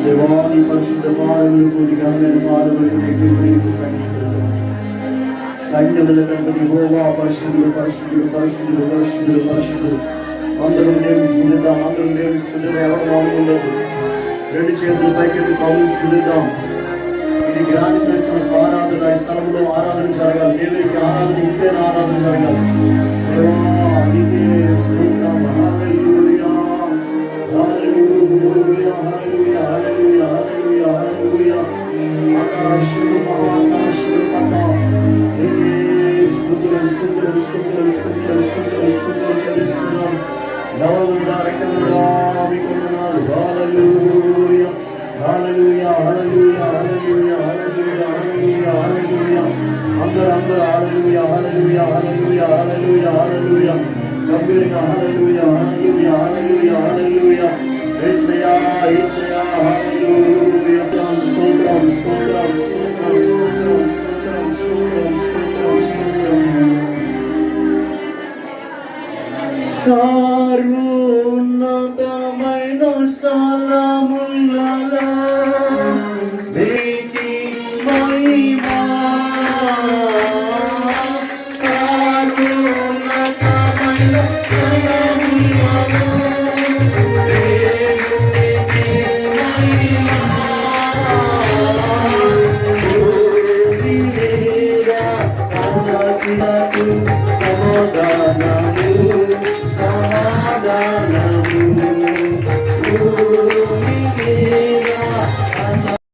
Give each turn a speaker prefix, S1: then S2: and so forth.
S1: దేవాని పరిశుద్ధ పాదములు కూడి ఘనమైన పాదములు సైన్యములకంటే యెహోవా పరిశుద్ధుడు పరిశుద్ధుడు పరిశుద్ధుడు పరిశుద్ధుడు పరిశుద్ధుడు. అందరం దేవునిస్తుందాం, అందరం దేవునిస్తుందాం. ఎవరు బాగుండదు. రెండు చేతులు పైకెత్తి కౌలిస్తుందాం. ఇది జ్ఞానం చేసిన ఆరాధన ఈ స్థలంలో ఆరాధన జరగాలి. దేవునికి ఆరాధన ఇంపైన ఆరాధన జరగాలి. నీకే స్తోత్రం. హల్లెలూయా హల్లెలూయా హల్లెలూయా హల్లెలూయా హల్లెలూయా హల్లెలూయా. ఆకాశము మహాకాశము పతా స్తుతులు స్తుతులు స్తుతులు స్తుతులు స్తుతులు స్తుతులు చెల్లిస్తున్నాం. నవముగా రకముగా మీకు వందనాలు. హల్లెలూయా హల్లెలూయా హల్లెలూయా హల్లెలూయా హల్లెలూయా హల్లెలూయా హల్లెలూయా. అందరూ హల్లెలూయా హల్లెలూయా హల్లెలూయా హల్లెలూయా హల్లెలూయా. గంభీరంగా హల్లెలూయా హల్లెలూయా హల్లెలూయా హల్లెలూయా. యేసయ్యా యేసయ్యా హల్లెలూయా. స్తోత్రం స్తోత్రం స్తోత్రం స్తోత్రం స్తోత్రం స్తోత్రం స్తోత్రం స్తోత్రం. సర్వోన్నతమైన స్థలము